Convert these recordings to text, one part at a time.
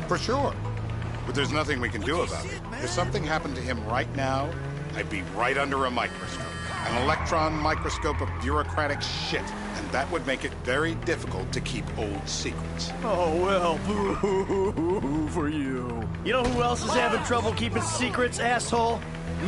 For sure. But there's nothing we can do about it. If something happened to him right now, I'd be right under a microscope. An electron microscope of bureaucratic shit. And that would make it very difficult to keep old secrets. Oh, well, boo for you. You know who else is having trouble keeping secrets, asshole?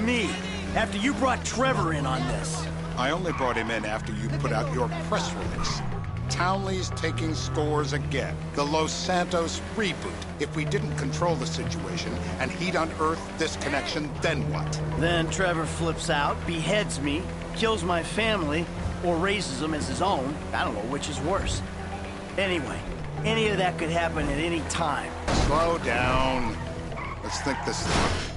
Me. After you brought Trevor in on this. I only brought him in after you put out your press release. Townley's taking scores again. The Los Santos reboot. If we didn't control the situation and he'd unearthed this connection, then what? Then Trevor flips out, beheads me, kills my family, or raises them as his own. I don't know which is worse. Anyway, any of that could happen at any time. Slow down. Let's think this through.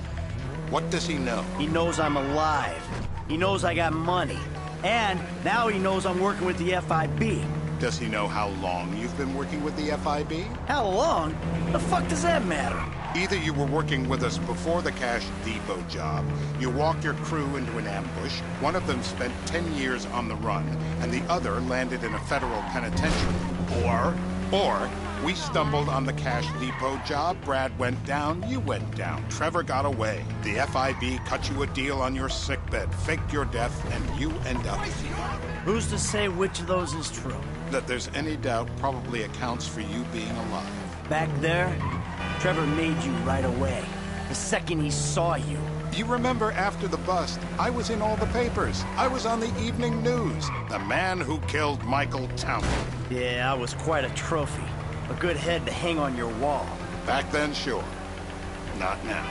What does he know? He knows I'm alive. He knows I got money. And now he knows I'm working with the FIB. Does he know how long you've been working with the FIB? How long? The fuck does that matter? Either you were working with us before the Cash Depot job, you walked your crew into an ambush, one of them spent 10 years on the run, and the other landed in a federal penitentiary. Or we stumbled on the Cash Depot job, Brad went down, you went down, Trevor got away. The FIB cut you a deal on your sickbed, faked your death, and you end up here. Who's to say which of those is true? That there's any doubt probably accounts for you being alive. Back there, Trevor made you right away. The second he saw you. You remember after the bust, I was in all the papers. I was on the evening news. The man who killed Michael Townley. Yeah, I was quite a trophy. A good head to hang on your wall. Back then, sure. Not now.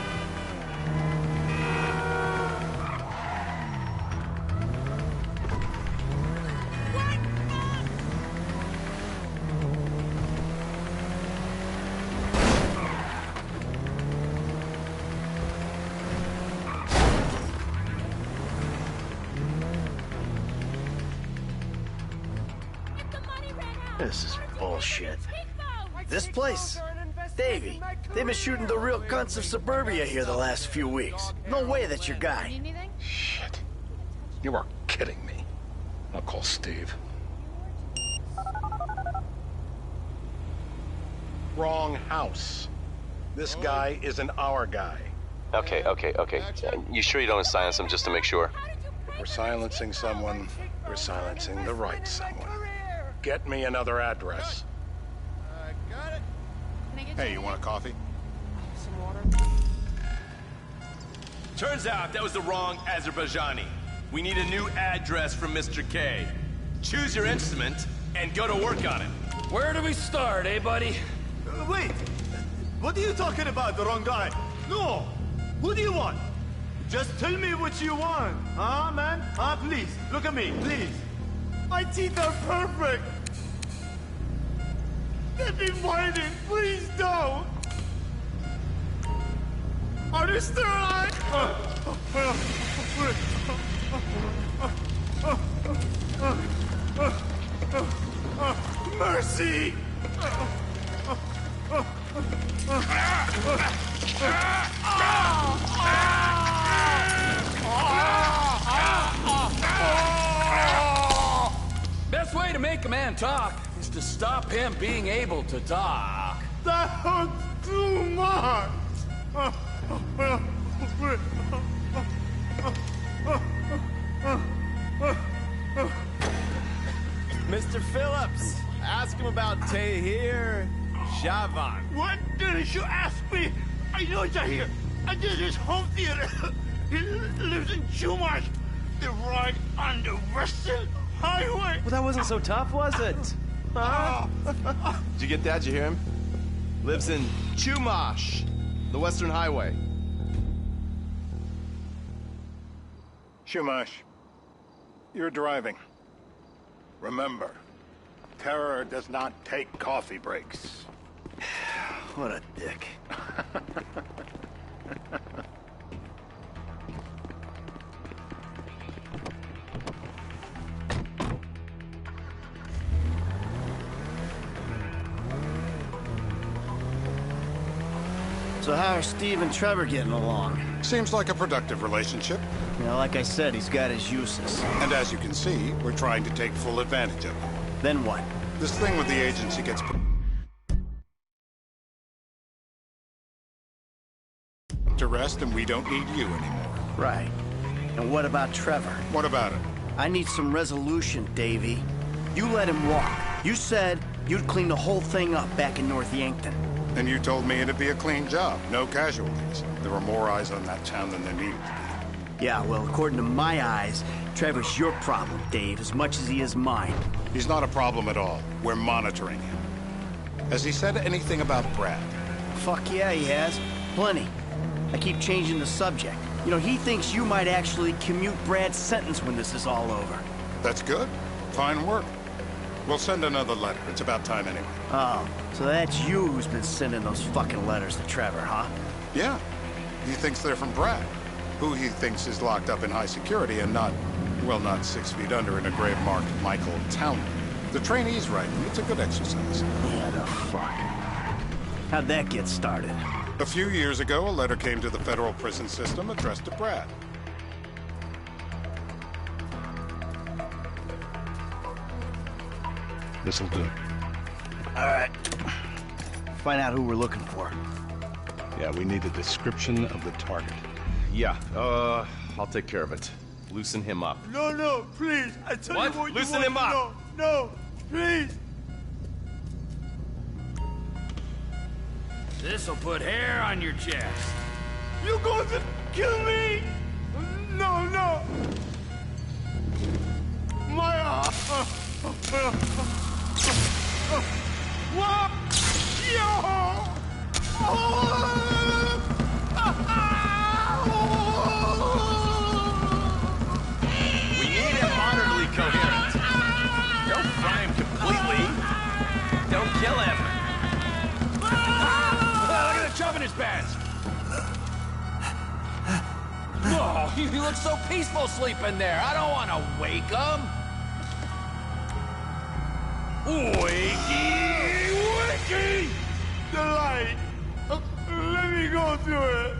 This is bullshit. This place? Davey, they've been shooting the real cunts of suburbia here the last few weeks. No way that's your guy. Shit. You are kidding me. I'll call Steve. Wrong house. This guy isn't our guy. Okay. You sure you don't silence him just to make sure? If we're silencing someone, we're silencing the right someone. Get me another address. Got it. Hey, you want a coffee? Some water. Turns out that was the wrong Azerbaijani. We need a new address from Mr. K. Choose your instrument and go to work on it. Where do we start, eh, buddy? Wait! What are you talking about, the wrong guy? No! Who do you want? Just tell me what you want. Huh, man? Huh, please. Look at me, please. My teeth are perfect! They've been whining. Please don't! Are they still alive? Mercy! Best way to make a man talk is to stop him being able to talk. That hurts too much! Mr. Phillips, ask him about Tahir Javan. What didn't you ask me? I know Tahir. I did his home theater. He lives in Chumash. They're right on the Western Highway. Well, that wasn't so tough, was it? Huh? Did you get that? Did you hear him? Lives in Chumash, the Western Highway. Shumash, you're driving. Remember, terror does not take coffee breaks. What a dick. So how are Steve and Trevor getting along? Seems like a productive relationship. You know, like I said, he's got his uses. And as you can see, we're trying to take full advantage of it. Then what? This thing with the agency gets to rest and we don't need you anymore. Right. And what about Trevor? What about it? I need some resolution, Davey. You let him walk. You said you'd clean the whole thing up back in North Yankton. And you told me it'd be a clean job, no casualties. There were more eyes on that town than there needed to be. Yeah, well, according to my eyes, Trevor's your problem, Dave, as much as he is mine. He's not a problem at all. We're monitoring him. Has he said anything about Brad? Fuck yeah, he has. Plenty. I keep changing the subject. You know, he thinks you might actually commute Brad's sentence when this is all over. That's good. Fine work. We'll send another letter. It's about time anyway. Oh, so that's you who's been sending those fucking letters to Trevor, huh? Yeah. He thinks they're from Brad, who he thinks is locked up in high security and not, well, not 6 feet under in a grave marked Michael Townley. The trainee's right. It's a good exercise. Yeah, the fuck. How'd that get started? A few years ago, a letter came to the federal prison system addressed to Brad. This'll do. All right. Find out who we're looking for. Yeah, we need a description of the target. Yeah, I'll take care of it. Loosen him up. No, please. I tell What? you what Loosen you him want. up. No, please. This'll put hair on your chest. You going to kill me? No. My what? We need him moderately coherent. Don't fry him completely. Don't kill him. Look at the chub in his pants. Oh, he looks so peaceful sleeping there. I don't want to wake him. Wakey! The light. Let me go through it.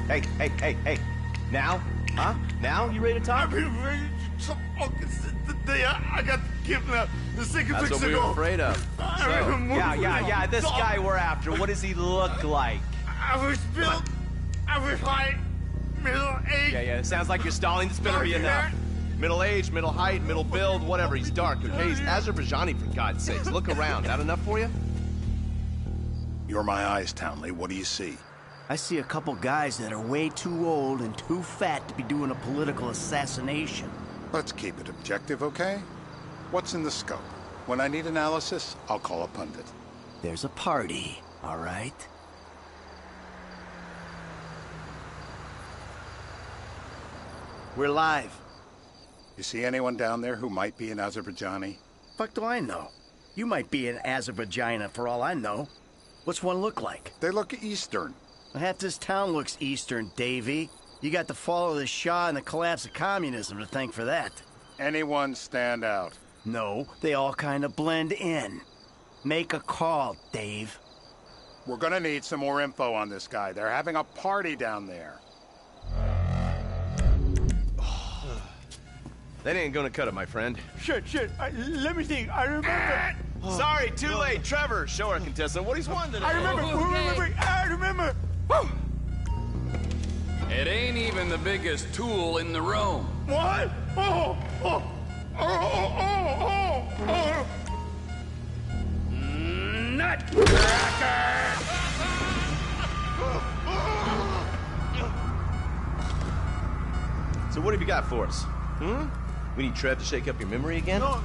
Hey. Now? Huh? Now? You ready to talk? I've been ready to talk since the day I got kidnapped. The second That's weeks what we ago. were afraid of. Yeah. This guy we're after, what does he look like? I was built. I was high. Middle age. Yeah, it sounds like you're stalling. This better be enough. Middle age, middle height, middle build, whatever. He's dark, okay? He's Azerbaijani, for God's sakes. Look around. That enough for you? You're my eyes, Townley. What do you see? I see a couple guys that are way too old and too fat to be doing a political assassination. Let's keep it objective, okay? What's in the scope? When I need analysis, I'll call a pundit. There's a party, all right? We're live. You see anyone down there who might be an Azerbaijani? Fuck do I know? You might be an Azerbaijana for all I know. What's one look like? They look Eastern. Half this town looks Eastern, Davy. You got the fall of the Shah and the collapse of communism to thank for that. Anyone stand out? No, they all kind of blend in. Make a call, Dave. We're gonna need some more info on this guy. They're having a party down there. That ain't gonna cut it, my friend. Shit. Let me think. I remember. Sorry, too late. Trevor, show our contestant what he's won today. I remember. Woo! It ain't even the biggest tool in the room. What? Oh. Nutcracker! So what have you got for us? We need Trev to shake up your memory again? No,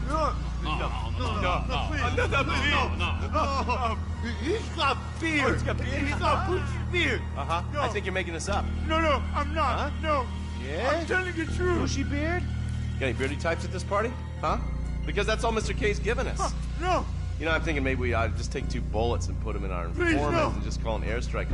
He's got beard. He's got beard? He's got Gucci beard. Uh-huh. No. I think you're making this up. No, I'm not. Huh? No. Yeah? I'm telling you the truth. Bushy beard? Got any beardy types at this party? Huh? Because that's all Mr. K's given us. No. You know, I'm thinking maybe we ought to just take 2 bullets and put them in our Please, informant no. and just call them airstrike.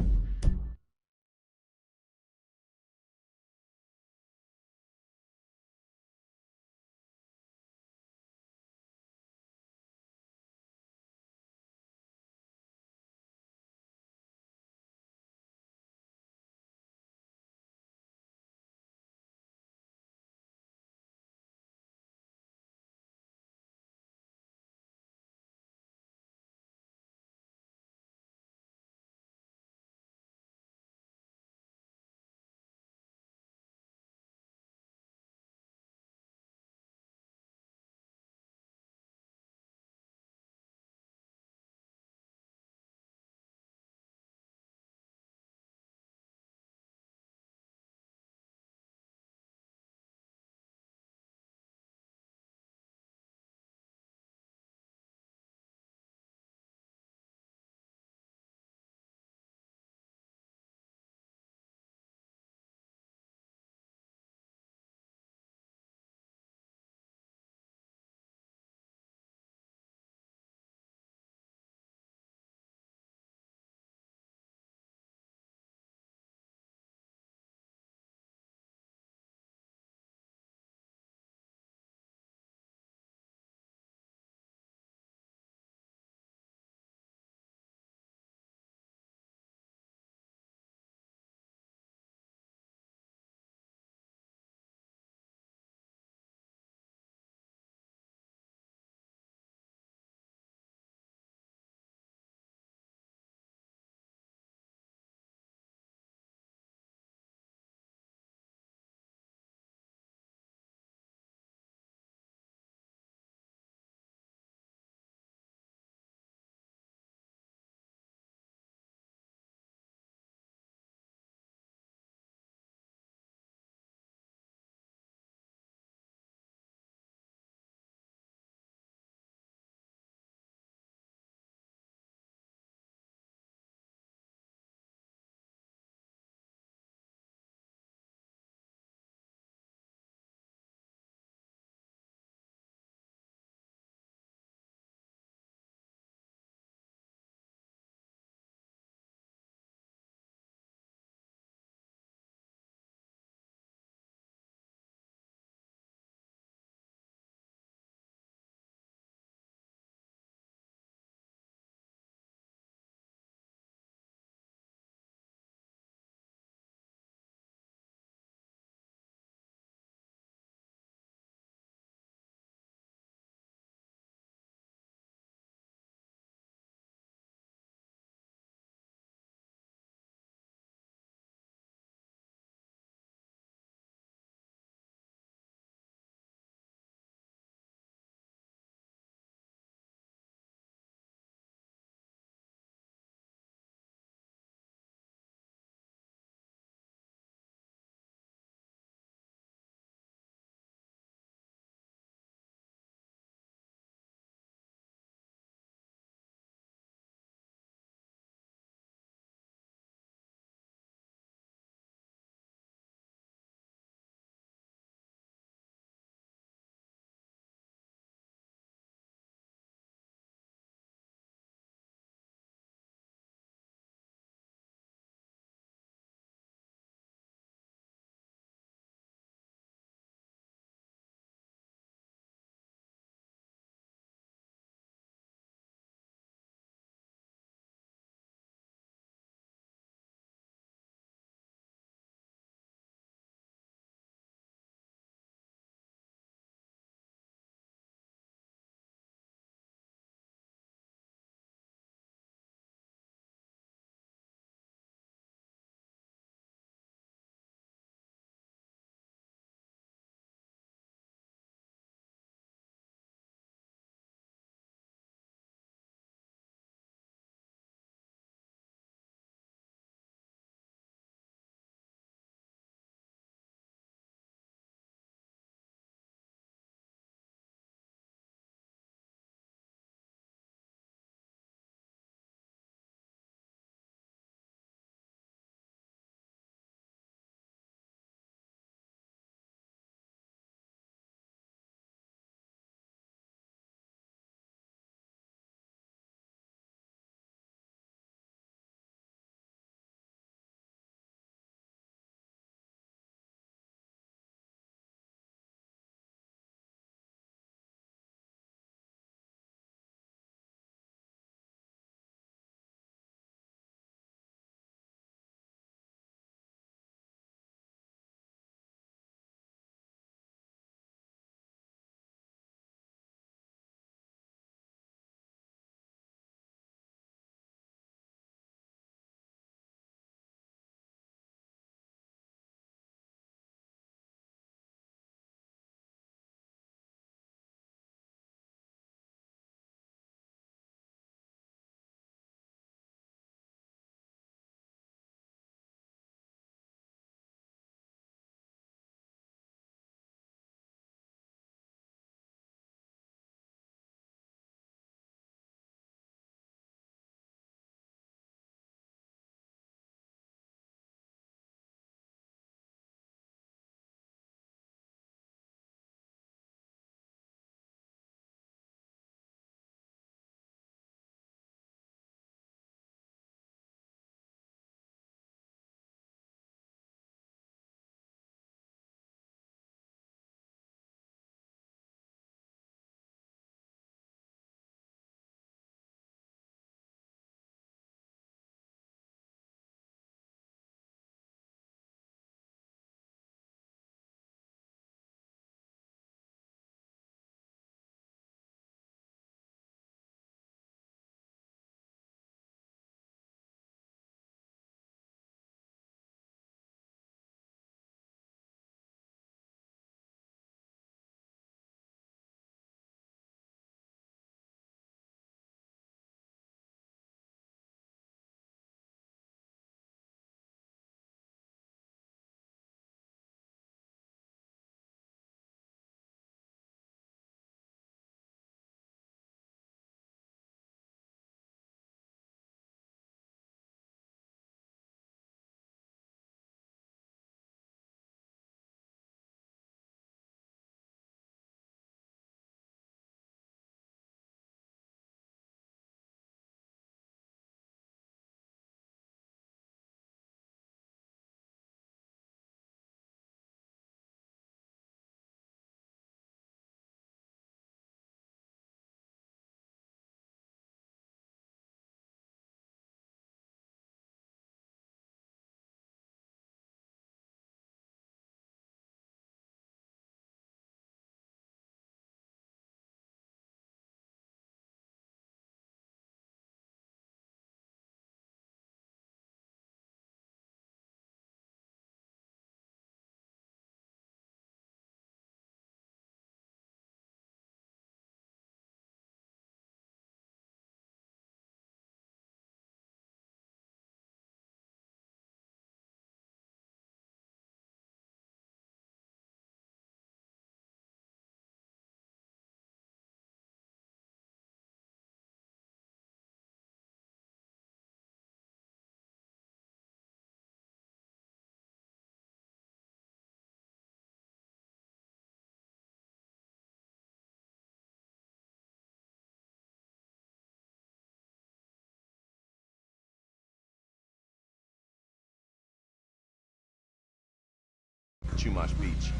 Chumash Beach.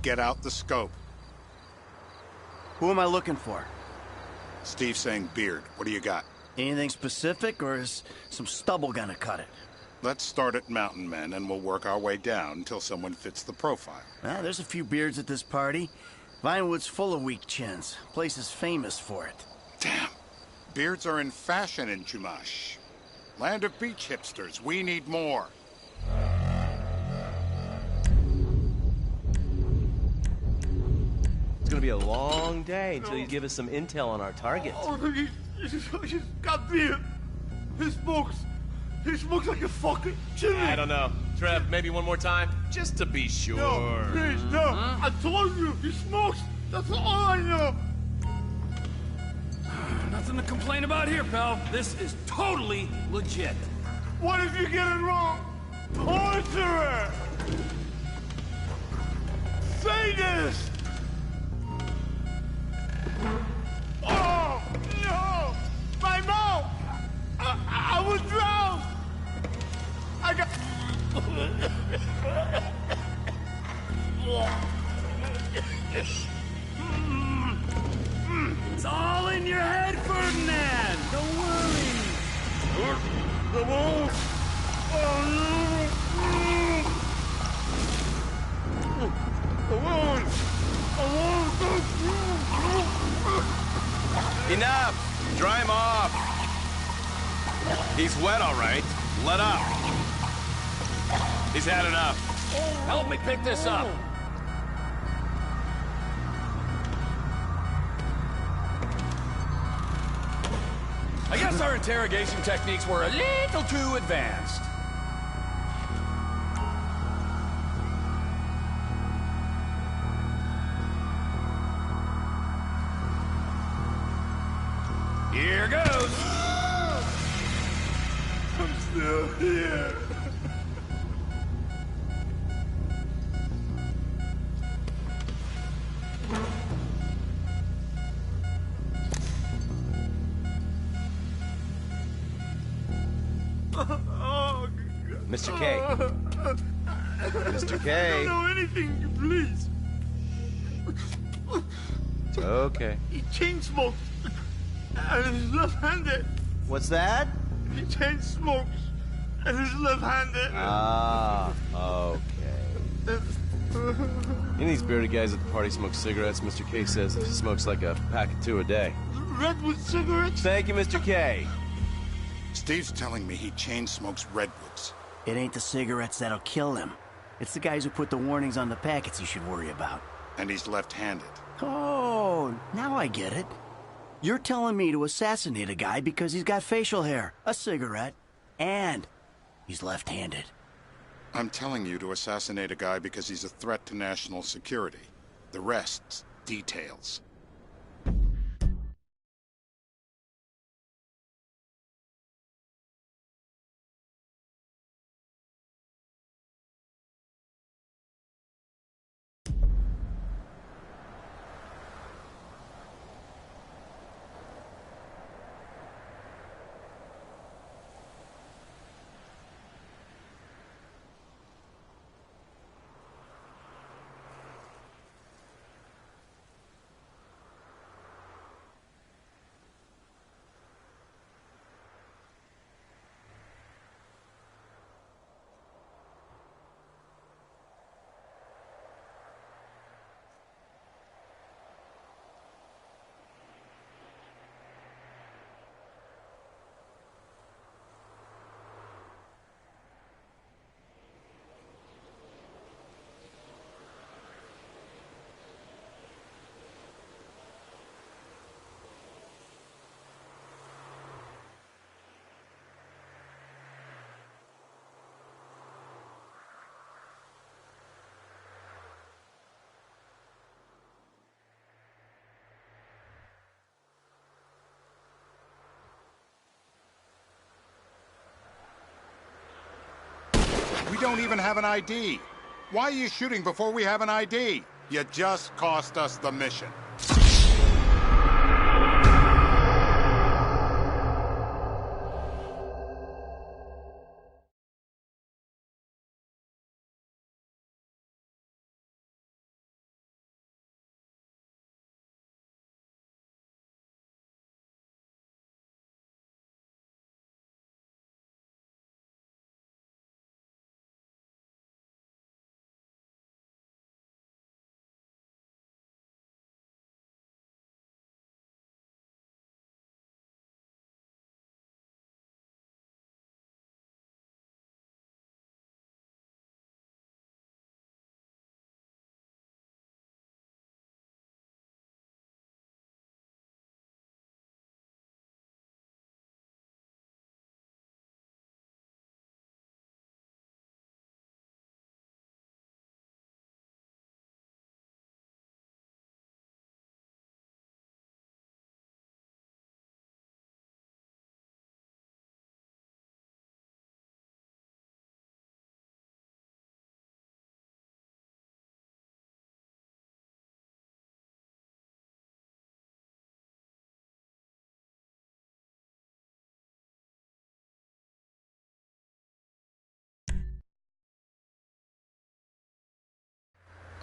Get out the scope. Who am I looking for? Steve's saying beard. What do you got? Anything specific, or is some stubble gonna cut it? Let's start at Mountain Men, and we'll work our way down until someone fits the profile. There's a few beards at this party. Vinewood's full of weak chins. Place is famous for it. Damn. Beards are in fashion in Chumash. Land of beach hipsters. We need more. It's gonna be a long day until you give us some intel on our target. Oh, he's got beard. He smokes like a fucking chimney. I don't know. Trev, maybe one more time? Just to be sure. No, please, no. I told you, he smokes. That's all I know. Nothing to complain about here, pal. This is totally legit. What if you get it wrong? Torturer! Sadist! Oh, no! My mouth! I was drowned! I got... It's all in your head, Ferdinand. Don't worry. The wolf! Oh, no! The wound! Enough! Dry him off! He's wet, all right. Let up. He's had enough. Help me pick this up. I guess our interrogation techniques were a little too advanced. Here goes. I'm still here. Mr. K. Mr. I K. don't know anything, please. It's okay. He chain smokes. And he's left-handed. What's that? He chain smokes. And he's left-handed. Ah, okay. Any of these bearded guys at the party smoke cigarettes. Mr. K says he smokes like a pack of 2 a day. Redwood cigarettes? Thank you, Mr. K. Steve's telling me he chain smokes redwoods. It ain't the cigarettes that'll kill him. It's the guys who put the warnings on the packets you should worry about. And he's left-handed. Oh, now I get it. You're telling me to assassinate a guy because he's got facial hair, a cigarette, and he's left-handed. I'm telling you to assassinate a guy because he's a threat to national security. The rest's details. We don't even have an ID. Why are you shooting before we have an ID? You just cost us the mission.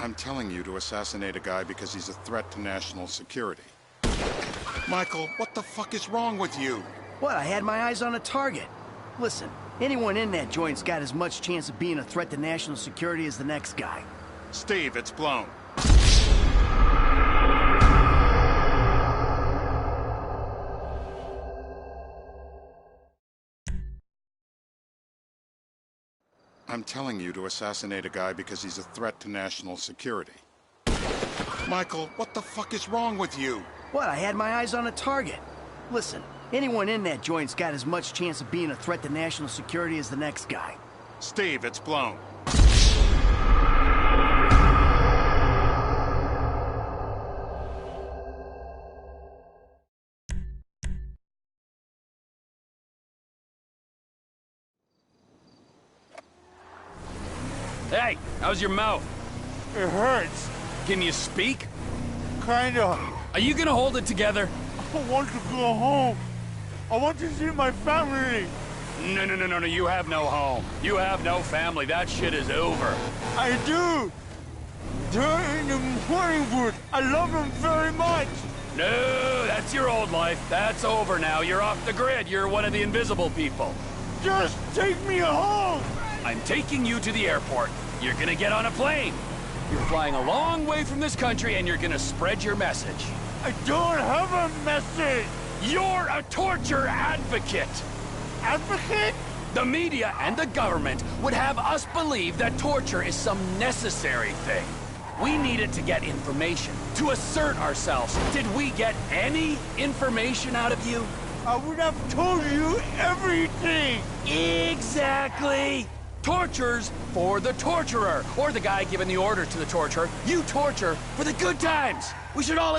I'm telling you to assassinate a guy because he's a threat to national security. Michael, what the fuck is wrong with you? What, I had my eyes on a target. Listen, anyone in that joint's got as much chance of being a threat to national security as the next guy. Steve, it's blown. I'm telling you to assassinate a guy because he's a threat to national security. Michael, what the fuck is wrong with you? What, I had my eyes on a target. Listen, anyone in that joint's got as much chance of being a threat to national security as the next guy. Steve, it's blown. Hey, how's your mouth? It hurts. Can you speak? Kinda. Are you gonna hold it together? I want to go home. I want to see my family. No, you have no home. You have no family. That shit is over. I do. They're in the morning wood. I love them very much. No, that's your old life. That's over now. You're off the grid. You're one of the invisible people. Just take me home. I'm taking you to the airport. You're gonna get on a plane. You're flying a long way from this country and you're gonna spread your message. I don't have a message. You're a torture advocate. Advocate? The media and the government would have us believe that torture is some necessary thing. We need it to get information, to assert ourselves. Did we get any information out of you? I would have told you everything. Exactly. Torture's for the torturer, or the guy giving the order to the torturer. You torture for the good times. We should all...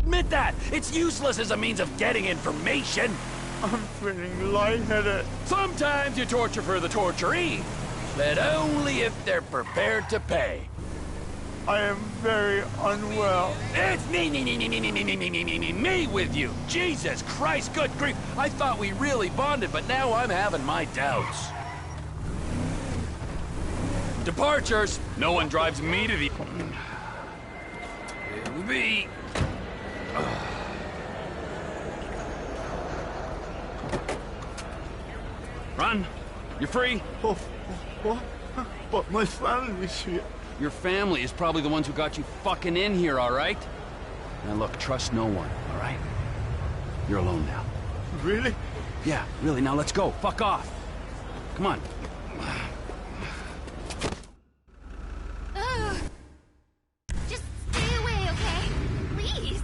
Admit that! It's useless as a means of getting information! I'm feeling lightheaded. Sometimes you torture for the torturee, but only if they're prepared to pay. I am very unwell. It's me with you! Jesus Christ, good grief! I thought we really bonded, but now I'm having my doubts. Departures! No one drives me to the... It'll be... Run! You're free! Oh, what? But my family's here. Your family is probably the ones who got you fucking in here, all right? Now look, trust no one, all right? You're alone now. Really? Yeah, really, now let's go. Fuck off. Come on. Just stay away, okay? Please.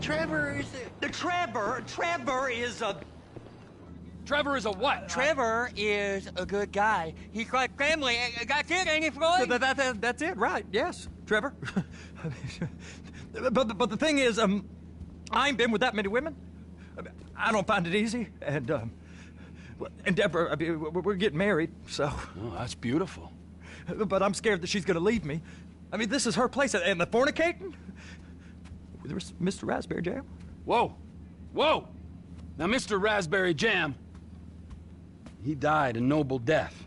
Trevor is a... Trevor is a what? Trevor is a good guy. He's like family. That's it, ain't it, Floyd? That's it, right? Yes, Trevor. but the thing is, I ain't been with that many women. I don't find it easy, and Deborah, I mean, we're getting married, so. Oh, that's beautiful. But I'm scared that she's gonna leave me. I mean, this is her place, and the fornicating with Mr. Raspberry Jam. Whoa, whoa! Now, Mr. Raspberry Jam, he died a noble death,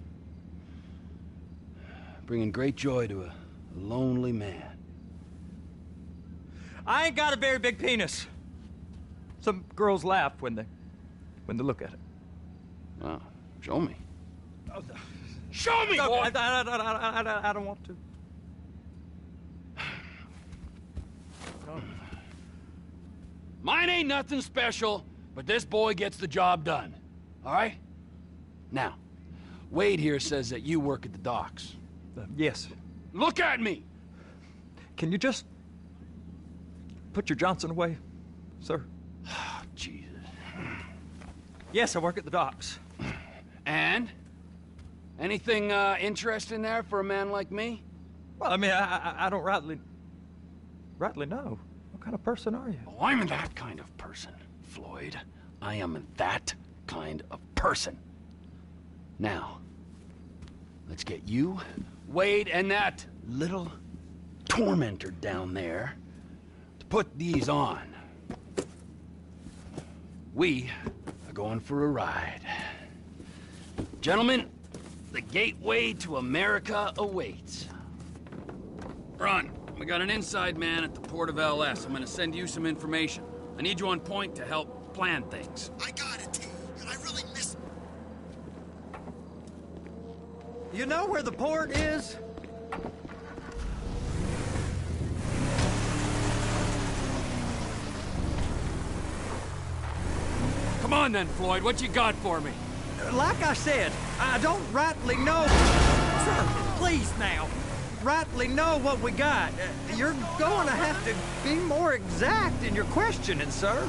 bringing great joy to a lonely man. I ain't got a very big penis. Some girls laugh when they look at it. Well, show me. Oh, show me, boy! I don't want to. Mine ain't nothing special, but this boy gets the job done. All right? Now, Wade here says that you work at the docks. Yes. Look at me! Can you just put your Johnson away, sir? Oh, Jesus. Yes, I work at the docks. And? Anything interesting there for a man like me? Well, I mean, I don't rightly know. What kind of person are you? Oh, I'm that kind of person, Floyd. I am that kind of person. Now, let's get you, Wade, and that little tormentor down there to put these on. We are going for a ride. Gentlemen, the gateway to America awaits. Ron, we got an inside man at the port of LS. I'm gonna send you some information. I need you on point to help plan things. I got it, T. And I really miss... You know where the port is? Come on then, Floyd. What you got for me? Like I said, I don't rightly know... Sir, please now. Rightly know what we got. You're going to have to be more exact in your questioning, sir.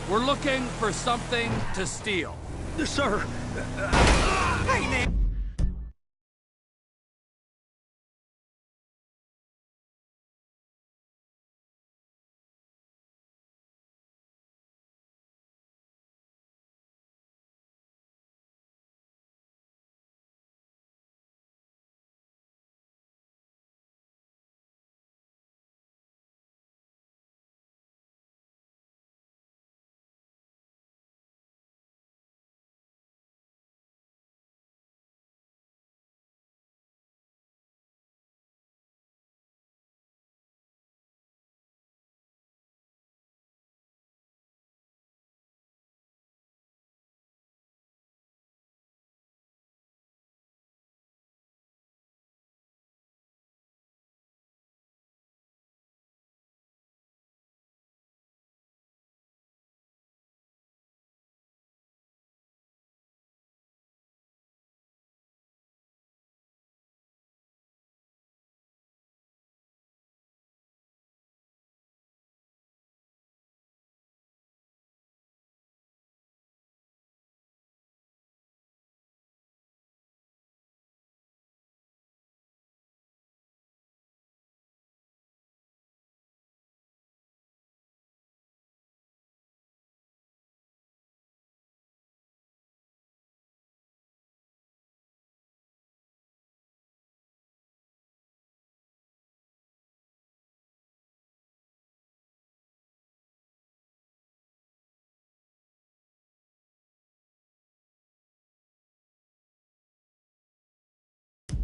We're looking for something to steal. Sir. Hey, man.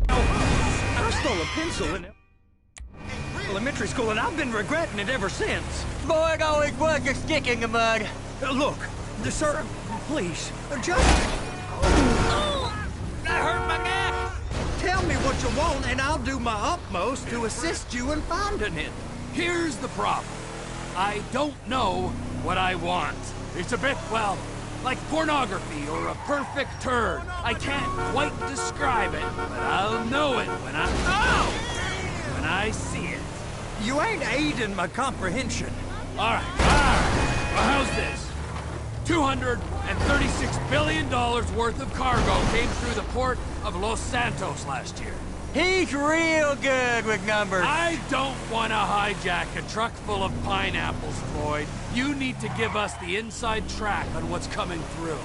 I stole a pencil in elementary school, and I've been regretting it ever since. Floyd always was a stick in the mud. Look, sir, please, just... That hurt my neck. Tell me what you want, and I'll do my utmost to assist you in finding it. Here's the problem. I don't know what I want. It's a bit, well, like pornography or a perfect turd. I can't quite describe it, but I'll know it when I see it. You ain't aiding my comprehension. All right. Well, how's this? $236 billion worth of cargo came through the port of Los Santos last year. He's real good with numbers. I don't want to hijack a truck full of pineapples, Floyd. You need to give us the inside track on what's coming through.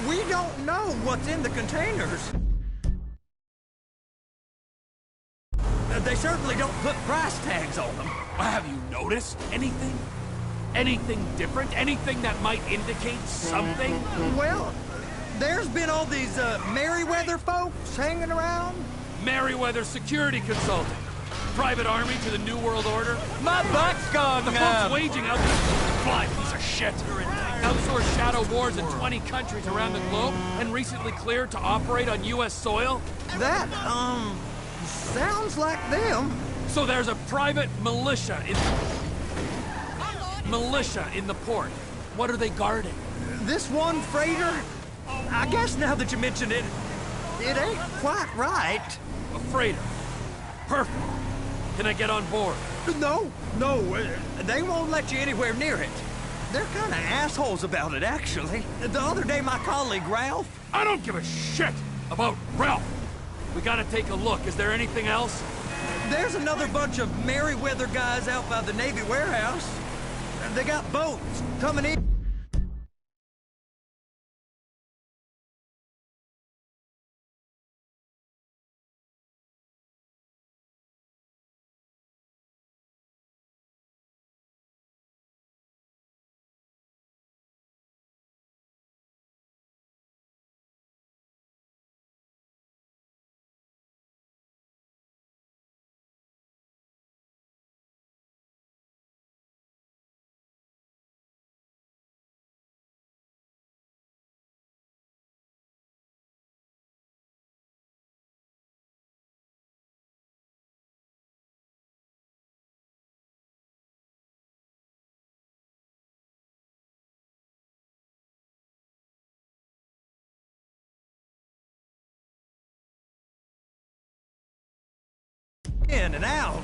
We don't know what's in the containers. They certainly don't put price tags on them. Have you noticed anything? Anything different? Anything that might indicate something? Well, there's been all these Merryweather folks hanging around. Merryweather Security Consulting. Private army to the New World Order. My butt's gone The numb. folks waging out fly piece of shit. Outsourced shadow wars in 20 countries around the globe and recently cleared to operate on U.S. soil. That, sounds like them. So there's a private militia in the port. What are they guarding? This one freighter? I guess now that you mention it, it ain't quite right. A freighter. Perfect. Can I get on board? No, they won't let you anywhere near it. They're kind of assholes about it, actually. The other day, my colleague, Ralph... I don't give a shit about Ralph. We gotta take a look. Is there anything else? There's another bunch of Merryweather guys out by the Navy warehouse. They got boats coming in. In and out.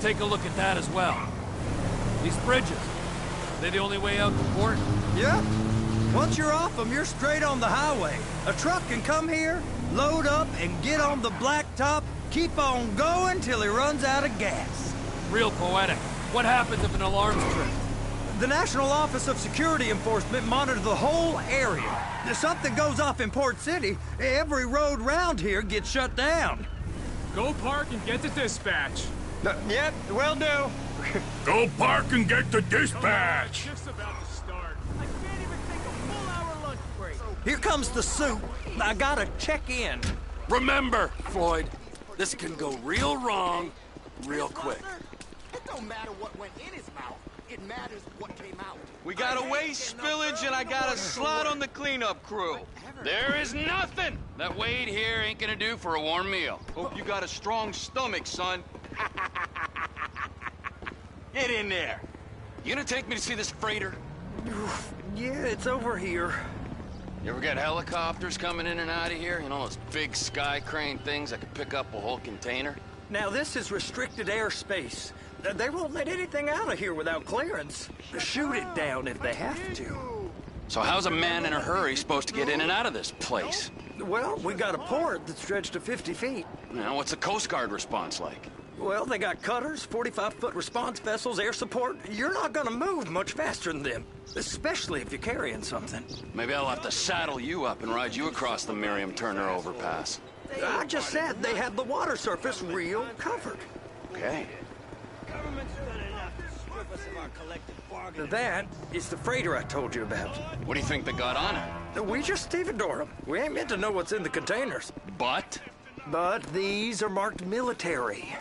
take a look at that as well. These bridges, they the only way out to port? Yeah. Once you're off them, you're straight on the highway. A truck can come here, load up, and get on the blacktop, keep on going till he runs out of gas. Real poetic. What happens if an alarm's tripped? The National Office of Security Enforcement monitors the whole area. If something goes off in Port City, every road round here gets shut down. Go park and get to dispatch. Yep, will do. Go park and get to dispatch. Just about to start. I can't even take a full hour lunch break. Here comes the soup. I gotta check in. Remember, Floyd, this can go real wrong real quick. It don't matter what went in his mouth. It matters what came out. We got a waste spillage and I got a slot on the cleanup crew. There is nothing that Wade here ain't gonna do for a warm meal. Hope you got a strong stomach, son. Get in there. You gonna take me to see this freighter? Yeah, it's over here. You ever got helicopters coming in and out of here? You know, those big sky crane things that could pick up a whole container? Now, this is restricted airspace. They won't let anything out of here without clearance. Shoot it down if they have to. So how's a man in a hurry supposed to get in and out of this place? Well, we got a port that's stretched to 50 feet. Now, what's the Coast Guard response like? Well, they got cutters, 45-foot response vessels, air support. You're not gonna move much faster than them, especially if you're carrying something. Maybe I'll have to saddle you up and ride you across the Miriam Turner overpass. I just said they had the water surface real covered. Okay. That is the freighter I told you about. What do you think they got on it? We just stevedore them. We ain't meant to know what's in the containers. But these are marked military.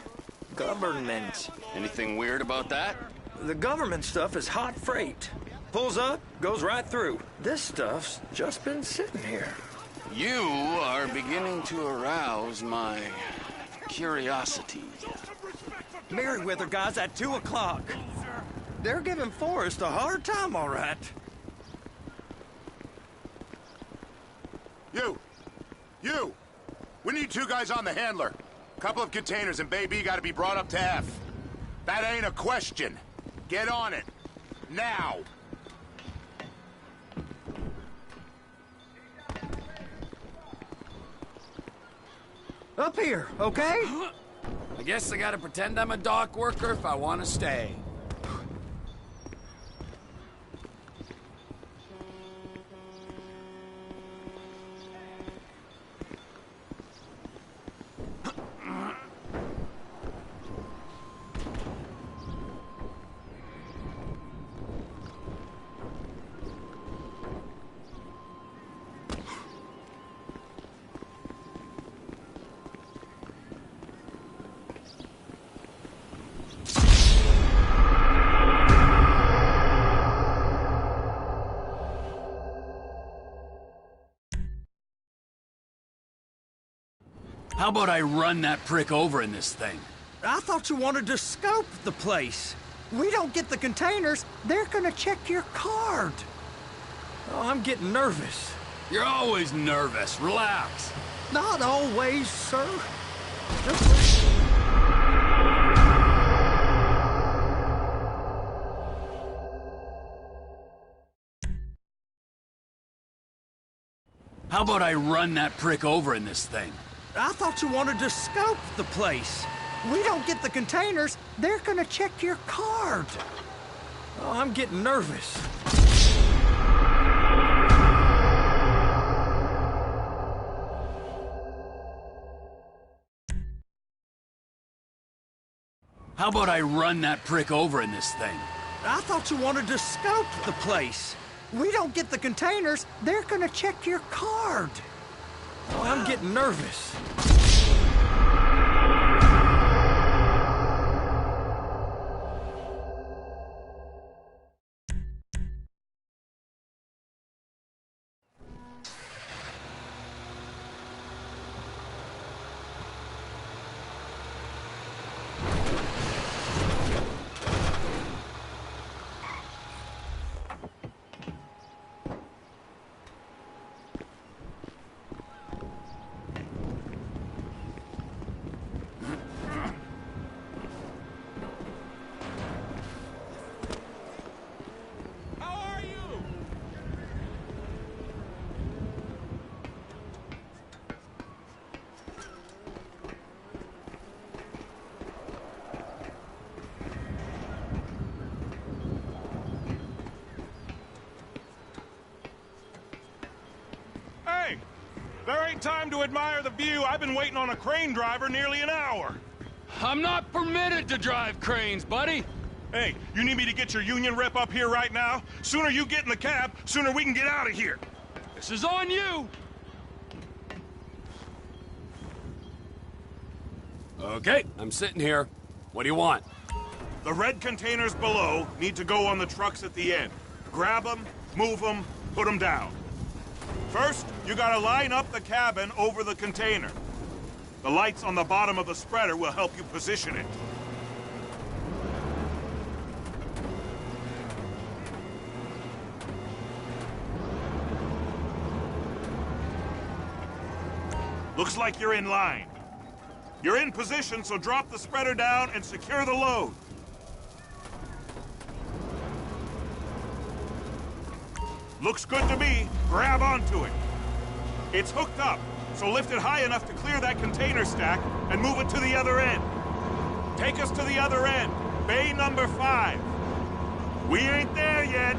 Government. Anything weird about that? The government stuff is hot freight. Pulls up, goes right through. This stuff's just been sitting here. You are beginning to arouse my curiosity. Merriweather guys at 2 o'clock. They're giving Forrest a hard time, all right. You! We need 2 guys on the handler. Couple of containers and Baby gotta be brought up to F. That ain't a question. Get on it. Now! Up here, okay? I guess I gotta pretend I'm a dock worker if I want to stay. How about I run that prick over in this thing? I thought you wanted to scope the place. We don't get the containers, they're gonna check your card. Oh, I'm getting nervous. You're always nervous. Relax. Not always, sir. Just... How about I run that prick over in this thing? I thought you wanted to scope the place. We don't get the containers, they're gonna check your card. Oh, I'm getting nervous. How about I run that prick over in this thing? I thought you wanted to scope the place. We don't get the containers, they're gonna check your card. Oh, I'm getting nervous. time to admire the view. I've been waiting on a crane driver nearly an hour. I'm not permitted to drive cranes, buddy. Hey, you need me to get your union rep up here right now? Sooner you get in the cab, sooner we can get out of here. This is on you. Okay, I'm sitting here. What do you want? The red containers below need to go on the trucks at the end. Grab them, move them, put them down. First, you gotta line up the cabin over the container. The lights on the bottom of the spreader will help you position it. Looks like you're in line. You're in position, so drop the spreader down and secure the load. Looks good to me. Grab onto it. It's hooked up, so lift it high enough to clear that container stack and move it to the other end. Take us to the other end, bay number 5. We ain't there yet.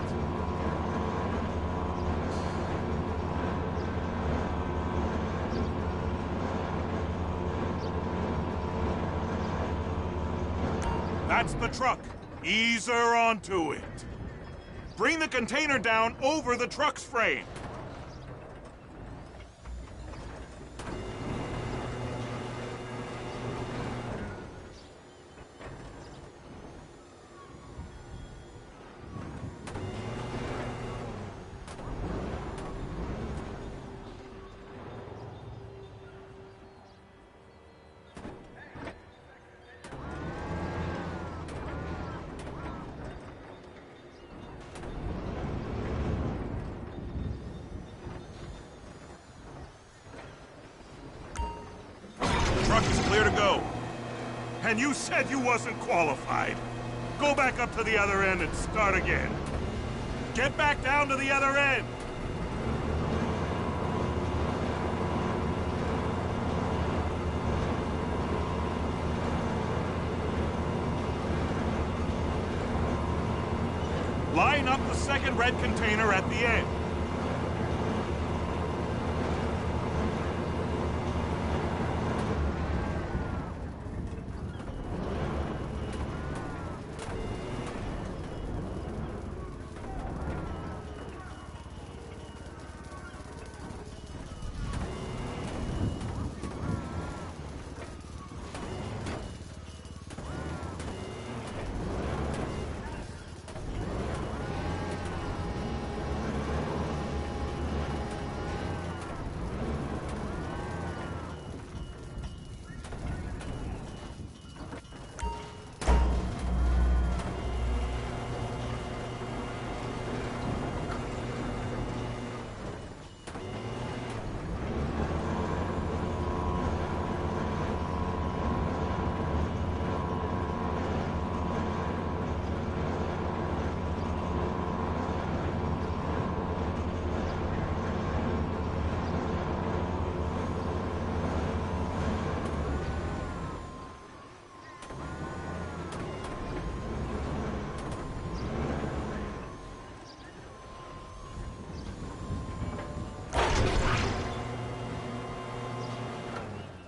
That's the truck. Ease her onto it. Bring the container down over the truck's frame. Truck is clear to go. And you said you wasn't qualified. Go back up to the other end and start again. Get back down to the other end. Line up the second red container at the end.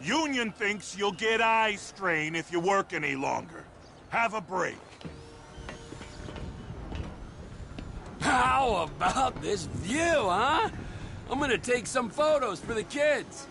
Union thinks you'll get eye strain if you work any longer. Have a break. How about this view, huh? I'm gonna take some photos for the kids.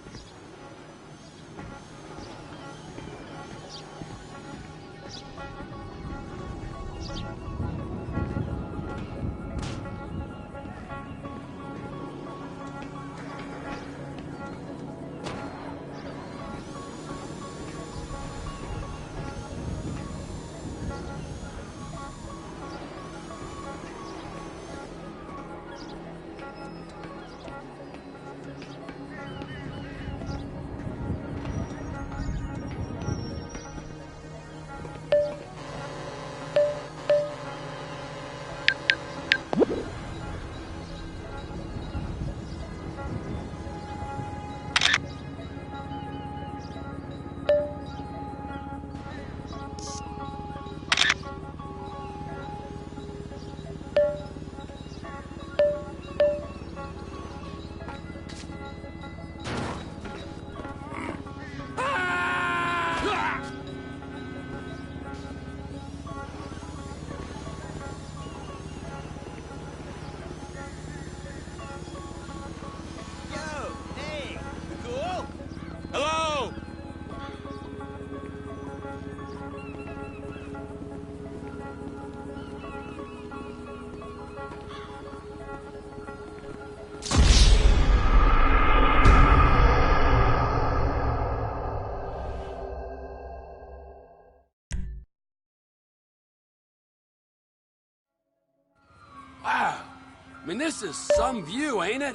I mean, this is some view, ain't it?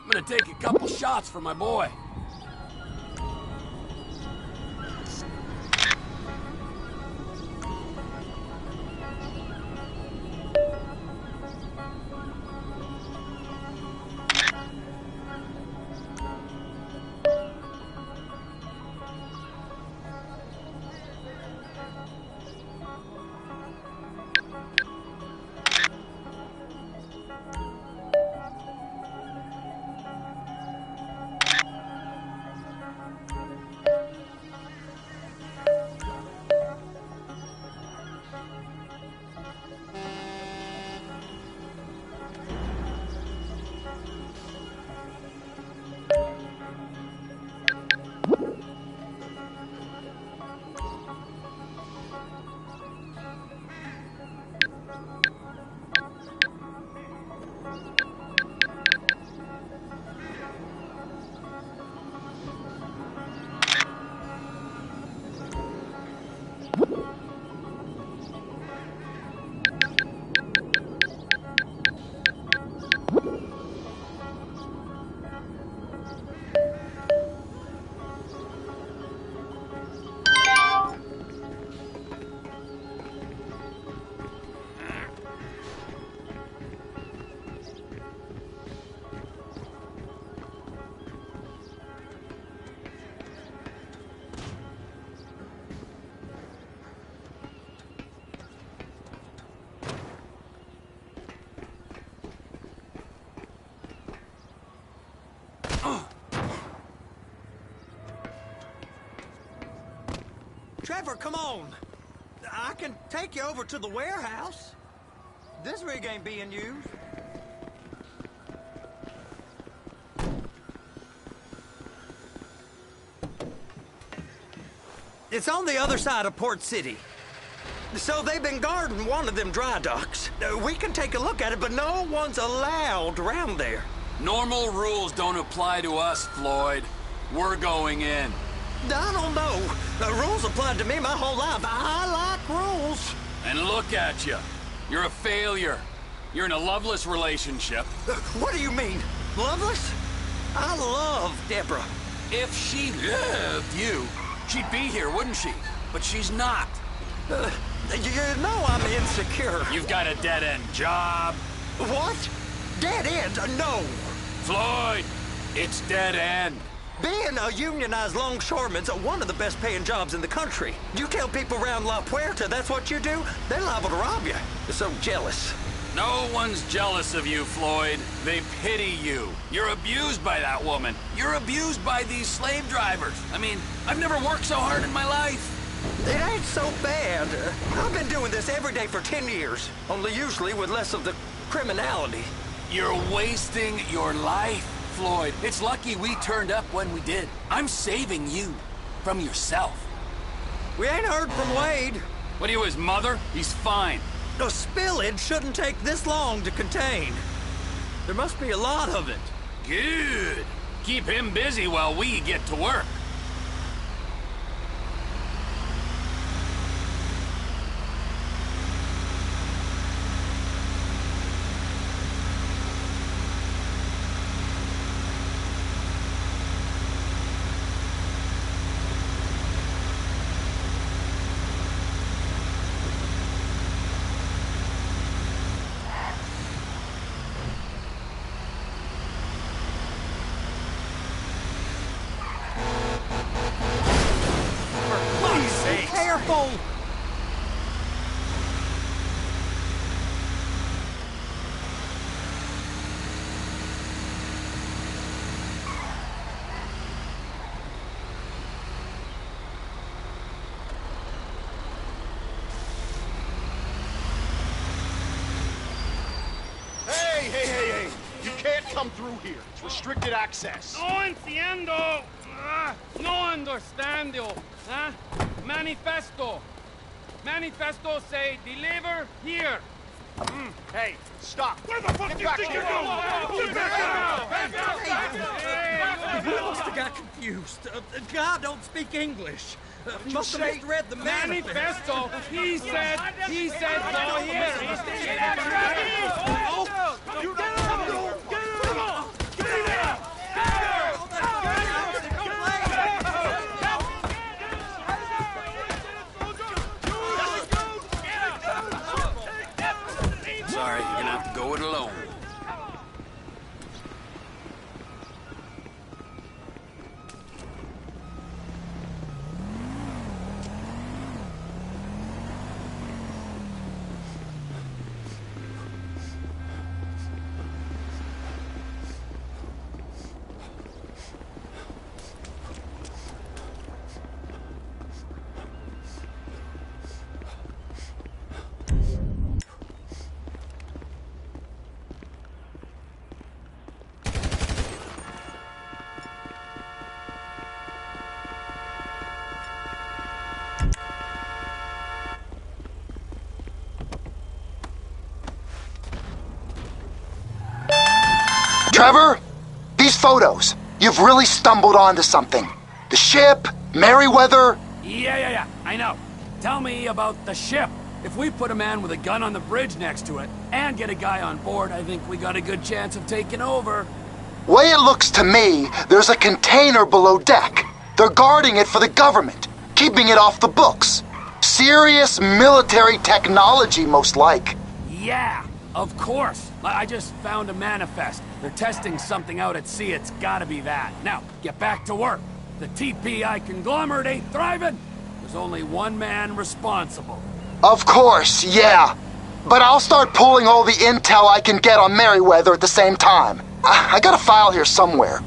I'm gonna take a couple shots for my boy. Trevor, come on. I can take you over to the warehouse. This rig ain't being used. It's on the other side of Port City. So they've been guarding one of them dry docks. We can take a look at it, but no one's allowed around there. Normal rules don't apply to us, Floyd. We're going in. I don't know. The rules applied to me my whole life. I like rules. And look at you. You're a failure. You're in a loveless relationship. What do you mean? Loveless? I love Deborah. If she loved you, she'd be here, wouldn't she? But she's not. You know I'm insecure. You've got a dead-end job. What? Dead end? No. Floyd, it's dead end. Being a unionized longshoreman's one of the best paying jobs in the country. You tell people around La Puerta that's what you do, they're liable to rob you. They're so jealous. No one's jealous of you, Floyd. They pity you. You're abused by that woman. You're abused by these slave drivers. I mean, I've never worked so hard in my life. It ain't so bad. I've been doing this every day for 10 years, only usually with less of the criminality. You're wasting your life, Floyd. It's lucky we turned up when we did. I'm saving you from yourself. We ain't heard from Wade. What are you, his mother? He's fine. A spillage shouldn't take this long to contain. There must be a lot of it. Good. Keep him busy while we get to work. Careful! Hey! You can't come through here. It's restricted access. No entiendo. No understando. Huh? Manifesto. Manifesto say deliver here. Hey, stop. Where the fuck do you think you're going? He must have got confused. God don't speak English. Must have misread the manifesto. He said go here. Oh, you sorry. You're gonna have to go it alone. Trevor, these photos, you've really stumbled onto something. The ship, Merryweather. Yeah, I know. Tell me about the ship. If we put a man with a gun on the bridge next to it and get a guy on board, I think we got a good chance of taking over. Way it looks to me, there's a container below deck. They're guarding it for the government, keeping it off the books. Serious military technology, most like. Yeah, of course. I just found a manifest. They're testing something out at sea. It's gotta be that. Now, get back to work. The TPI conglomerate ain't thriving. There's only one man responsible. Of course, yeah. But I'll start pulling all the intel I can get on Merryweather at the same time. I got a file here somewhere.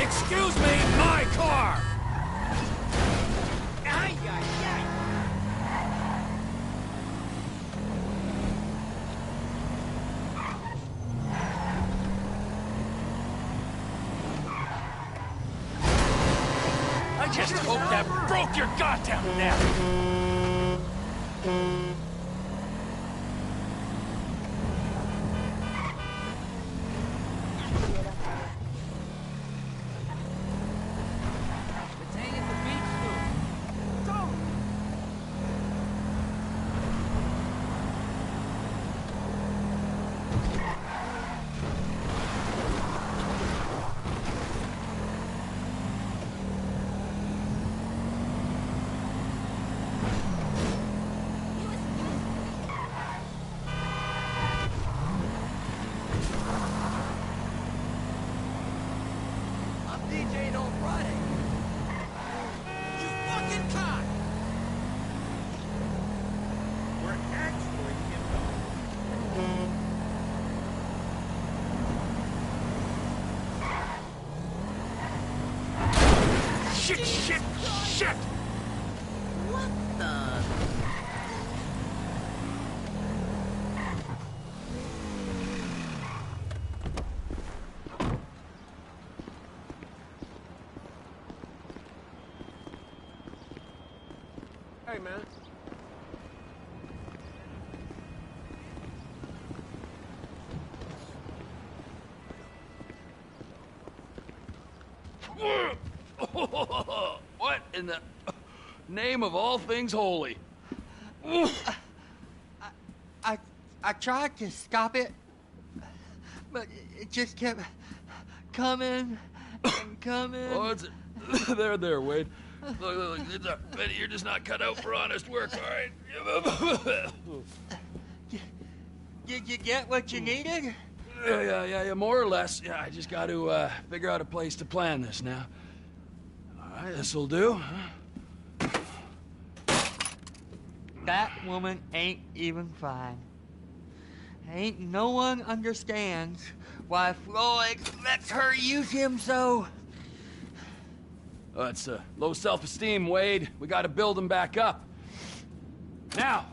Excuse me, my car! I just hope that broke your goddamn neck! Shit! What the? Hey, man. What in the name of all things holy? I tried to stop it, but it just kept coming and coming. Oh, it's there, Wade. Look, you're just not cut out for honest work, all right? Did you get what you needed? Yeah, more or less. Yeah, I just got to figure out a place to plan this now. All right, this'll do. That woman ain't even fine. Ain't no one understands why Floyd lets her use him so. Oh, that's low self-esteem, Wade. We got to build him back up. Now.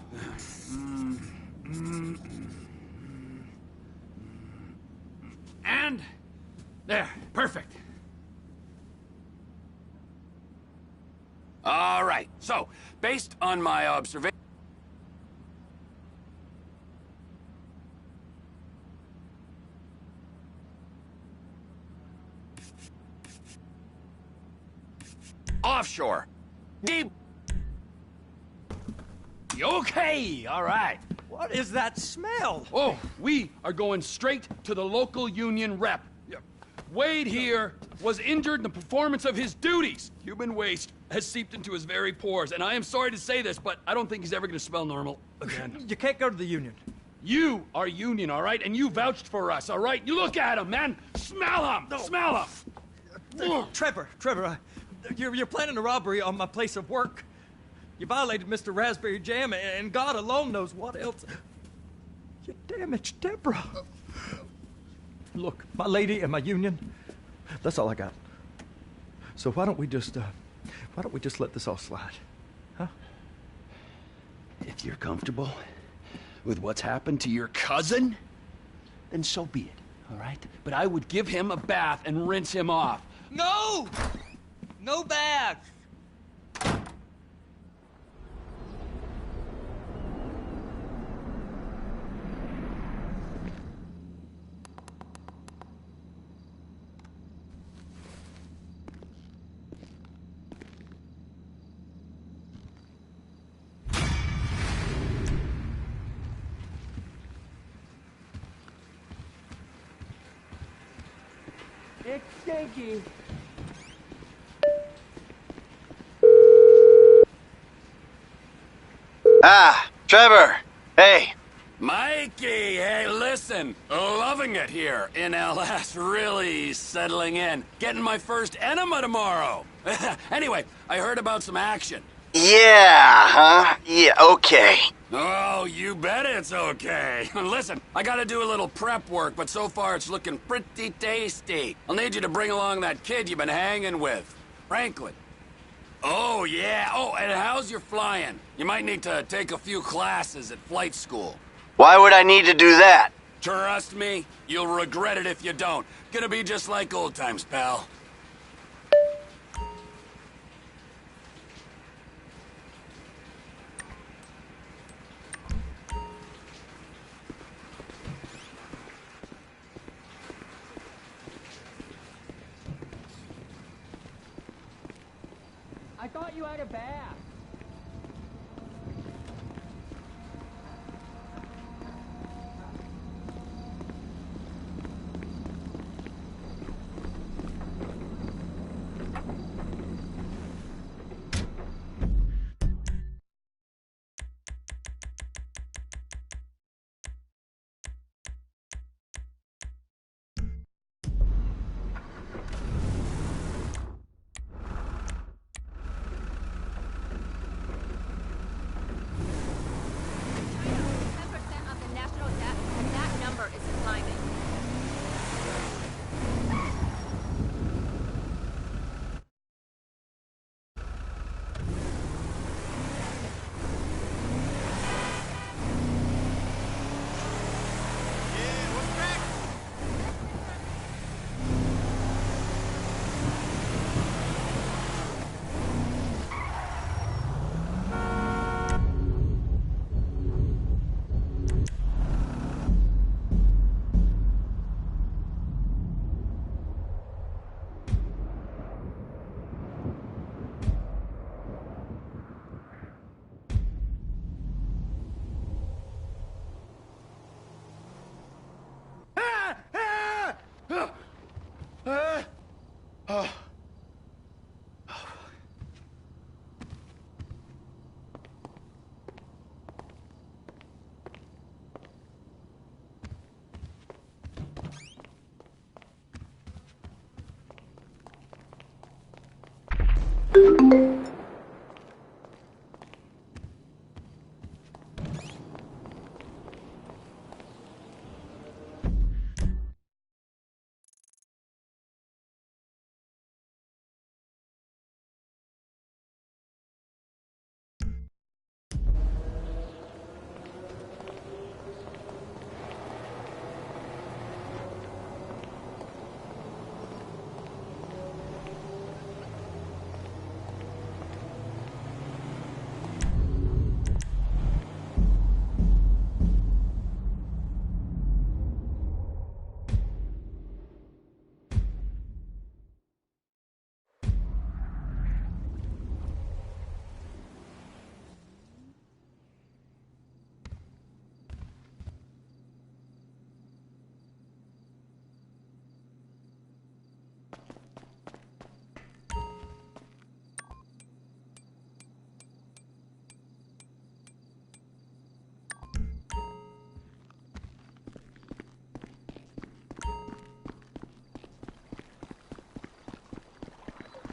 And there, perfect. All right. So, based on my observation. offshore. Deep. Okay, all right. What is that smell? Oh, we are going straight to the local union rep. Wade here was injured in the performance of his duties. Human waste has seeped into his very pores, and I am sorry to say this, but I don't think he's ever going to smell normal again. You can't go to the union. You are union, all right? And you vouched for us, all right? You look at him, man. Smell him. No. Smell him. Trevor, you're planning a robbery on my place of work. You violated Mr. Raspberry Jam, and God alone knows what else. You damaged Deborah. Look, my lady and my union, that's all I got. So why don't we just let this all slide, huh? If you're comfortable with what's happened to your cousin, then so be it, all right? But I would give him a bath and rinse him off. No! No bath! It's stinky. Ah, Trevor. Hey. Mikey, hey, listen. Loving it here in LS. Really settling in. Getting my first enema tomorrow. Anyway, I heard about some action. Yeah, huh? Yeah, okay. Oh, you bet it's okay. Listen, I gotta do a little prep work, but so far it's looking pretty tasty. I'll need you to bring along that kid you've been hanging with, Franklin. Oh, yeah. Oh, and how's your flying? You might need to take a few classes at flight school. Why would I need to do that? Trust me, you'll regret it if you don't. Gonna be just like old times, pal. I thought you had a bath.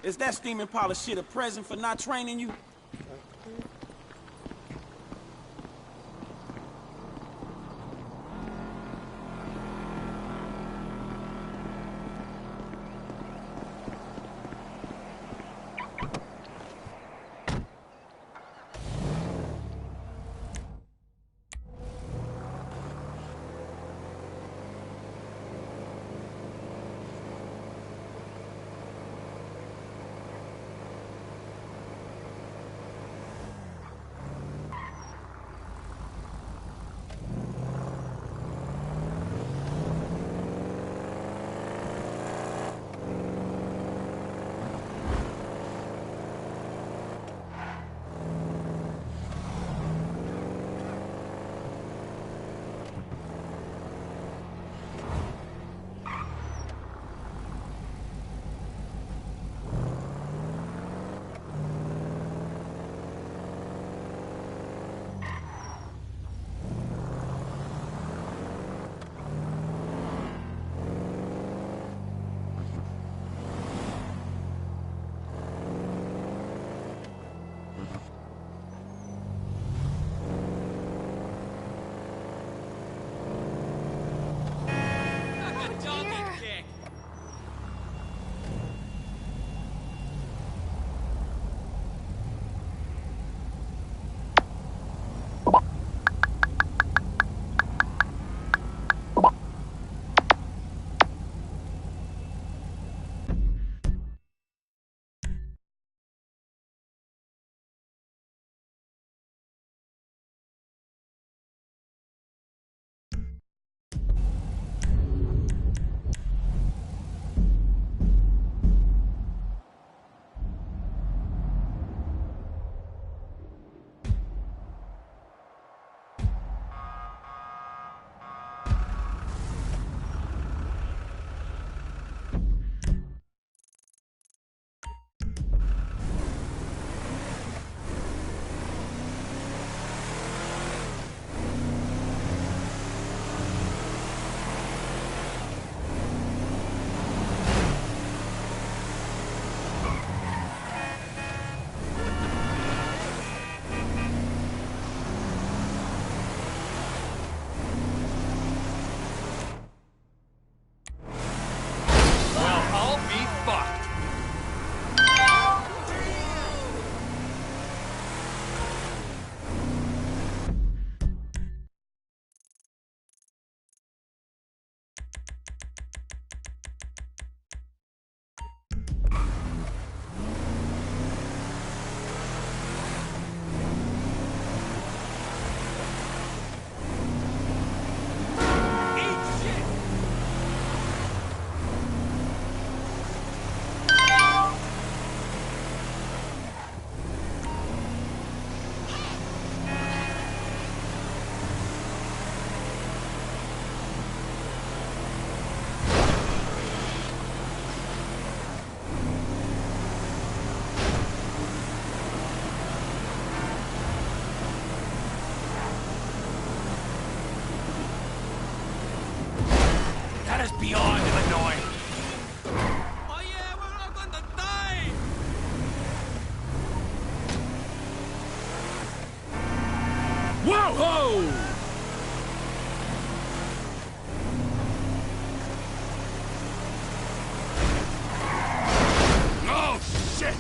Is that steaming pile of shit a present for not training you? That is beyond annoying. Oh yeah, we're all gonna die! Whoa! Oh, shit!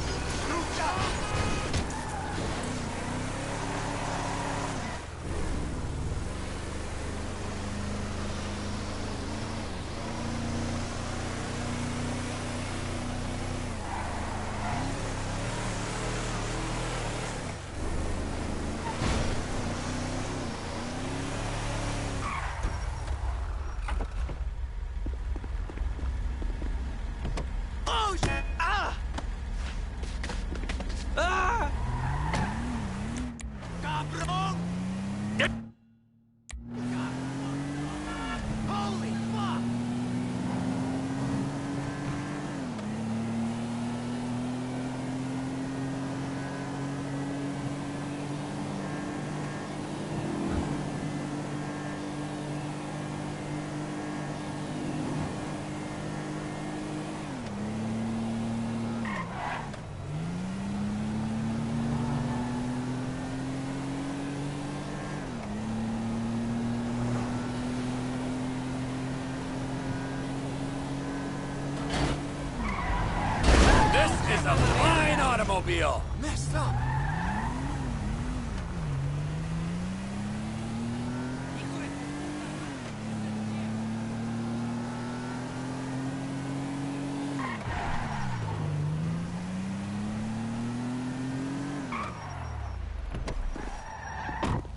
a fine automobile. Messed up.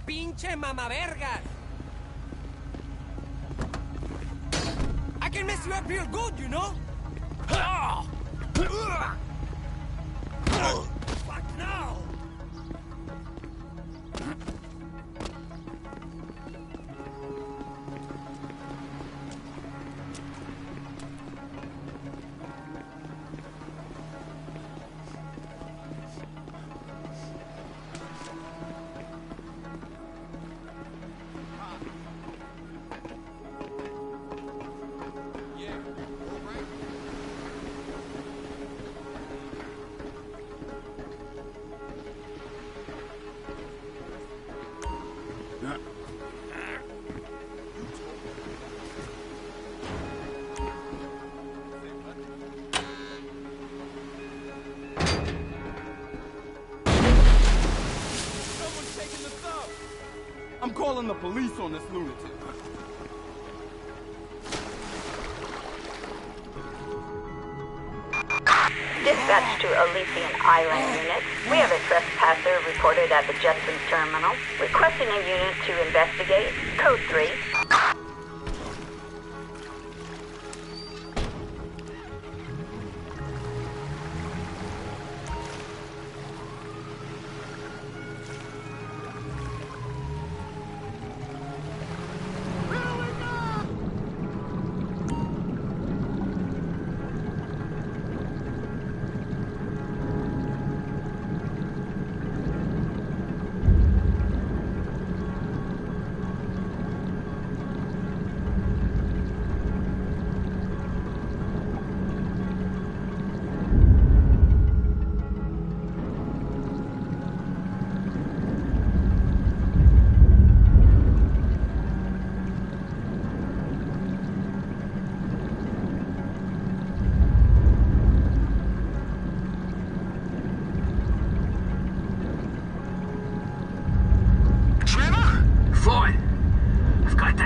Pinche mamavergas! I can mess you up real good, you know? Fuck no! I'm calling the police on this lunatic. Dispatch to Elysian Island unit. We have a trespasser reported at the Jetsons terminal. Requesting a unit to investigate. Code 3.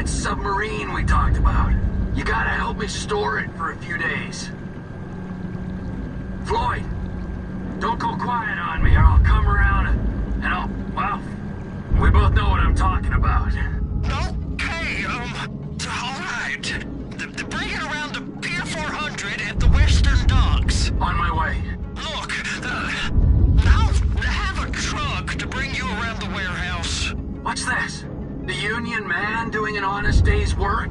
Submarine we talked about. You gotta help me store it for a few days. Floyd, don't go quiet on me or I'll come around and I'll, well, we both know what I'm talking about. Okay, alright. Bring it around to Pier 400 at the Western Docks. On my way. Look, I'll have a truck to bring you around the warehouse. What's this? The union man doing an honest day's work?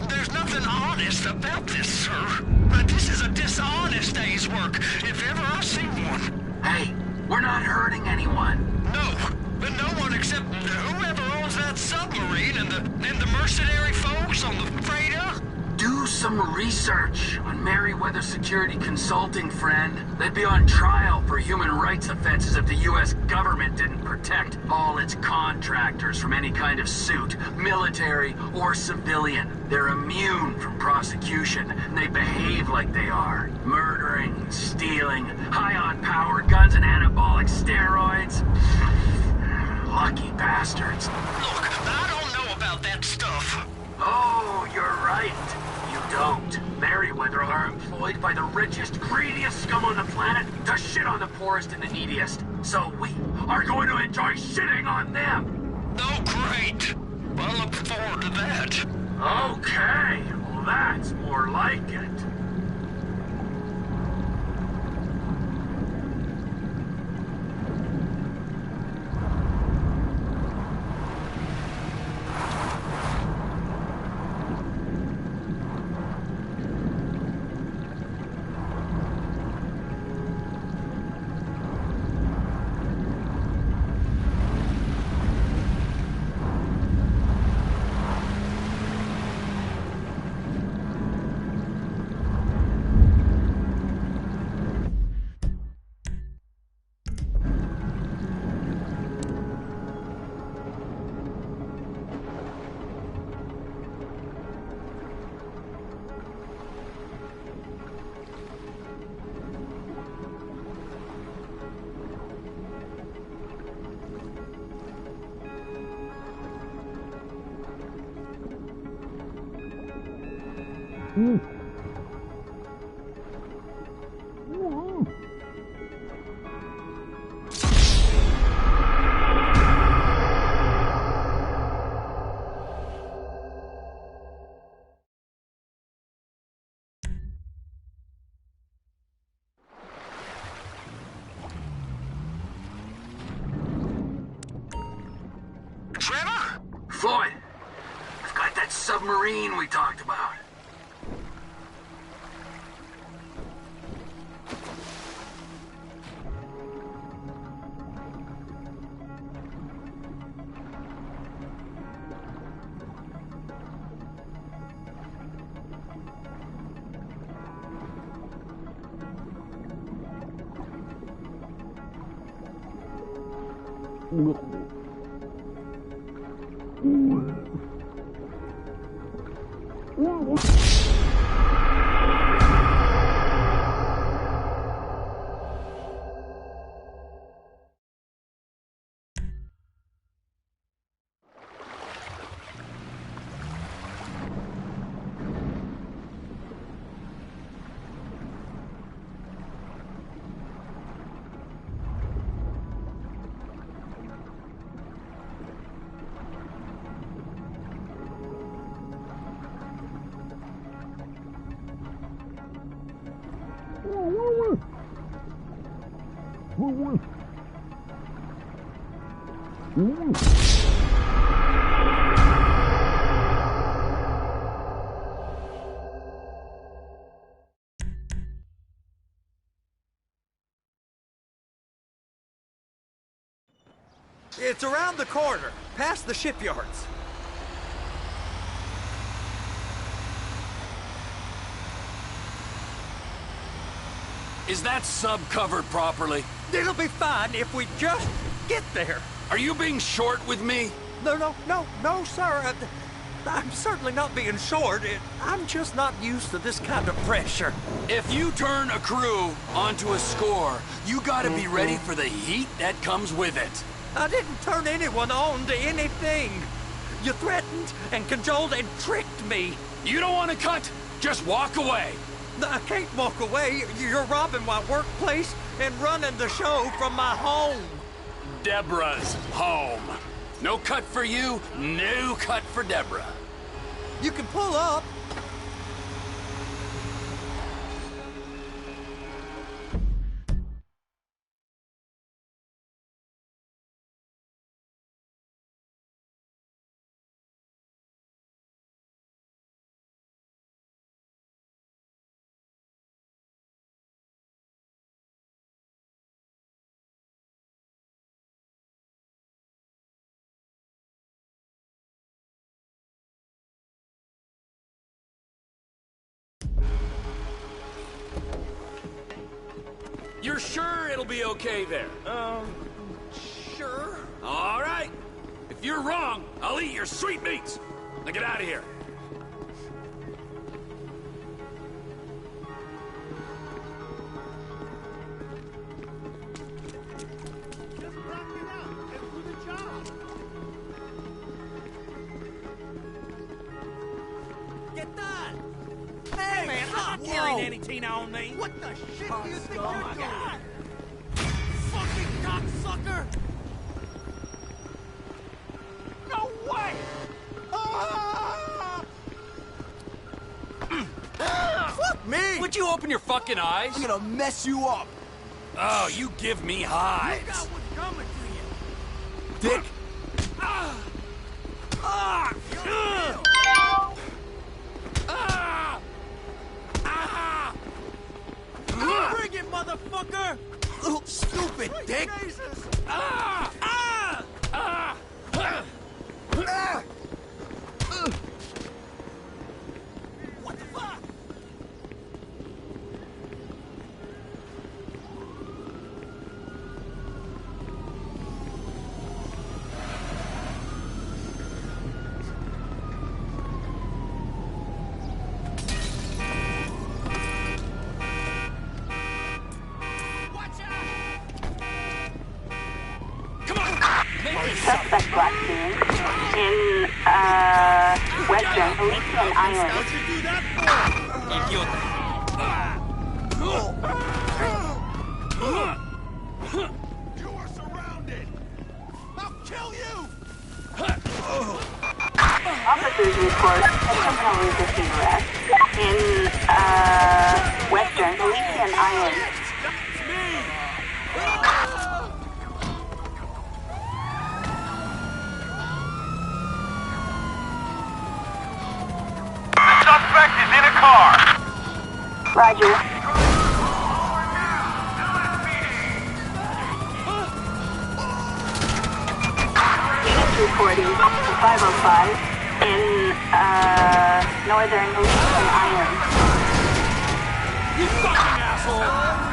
There's nothing honest about this, sir. This is a dishonest day's work, if ever I've seen one. Hey, we're not hurting anyone. No, but no one except whoever owns that submarine and the mercenary folks on the freighter. Do some research on Merryweather Security Consulting, friend. They'd be on trial for human rights offenses if the U.S. government didn't protect all its contractors from any kind of suit, military or civilian. They're immune from prosecution, and they behave like they are. Murdering, stealing, high on power, guns and anabolic steroids. Lucky bastards. Look, I don't know about that stuff. Oh, you're right. You don't. Merryweather are employed by the richest, greediest scum on the planet to shit on the poorest and the neediest. So we are going to enjoy shitting on them. Oh, great. I look forward to that. Okay. Well, that's more like it. Trevor? Floyd, I've got that submarine we talked about. It's around the corner, past the shipyards. Is that sub covered properly? It'll be fine if we just get there. Are you being short with me? No, sir. I'm certainly not being short. I'm just not used to this kind of pressure. If you turn a crew onto a score, you gotta be ready for the heat that comes with it. I didn't turn anyone on to anything. You threatened and cajoled and tricked me. You don't want to cut? Just walk away. I can't walk away. You're robbing my workplace and running the show from my home. Deborah's home. No cut for you, no cut for Deborah. You can pull up. You're sure it'll be okay there? Sure. All right. If you're wrong, I'll eat your sweetmeats. Now get out of here. Get that! Hey, man, I'm not carrying any Tina on me. What the shit do you think you're doing? Fucking cocksucker! No way! Fuck me! Would you open your fucking eyes? I'm gonna mess you up. Oh, you give me highs. Look out what's coming to you. Dick. Bring it, motherfucker! Stupid dick! Jesus! What the fuck? Suspect last seen in Western Elysian Island. idiota. You are surrounded! I'll kill you! Officers report a criminal resisting arrest in, Western Elysian Island. The suspect is in a car. Roger. Units reporting 505 in, Northern Elysian Island. You fucking asshole!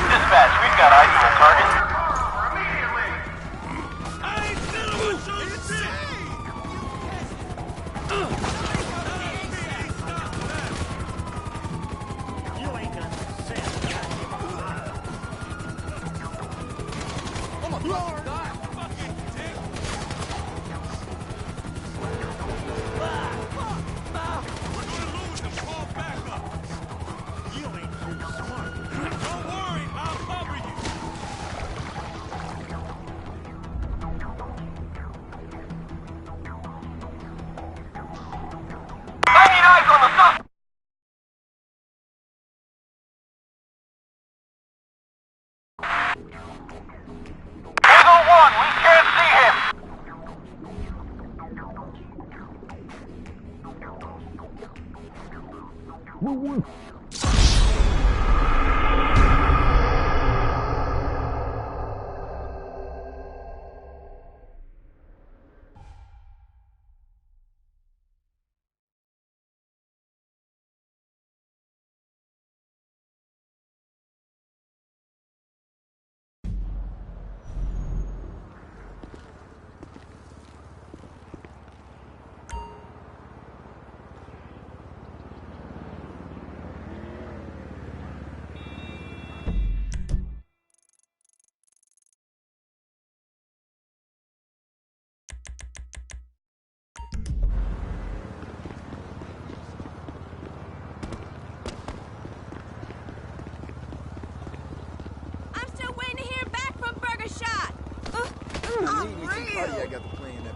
Dispatch, we've got eyes on the target.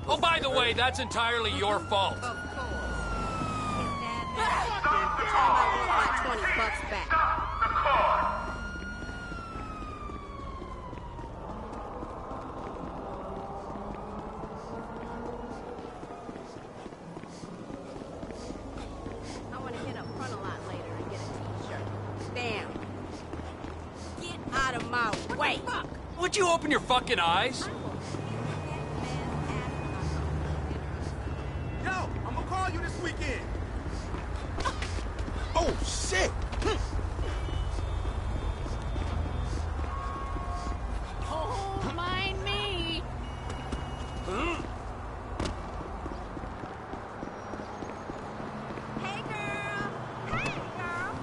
Oh, by the way, that's entirely your fault. Of course. Time I want my $20 back. I want to hit up front a lot later and get a t-shirt. Damn. Get out of my way. Fuck. Would you open your fucking eyes? Yo, I'm gonna call you this weekend. Oh, shit! Oh, mind me. Hey, girl. Hey, girl.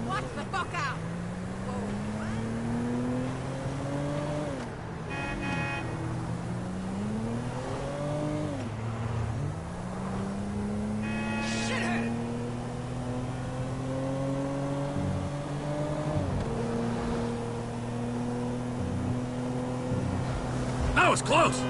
Watch the fuck out. Shithead! That was close.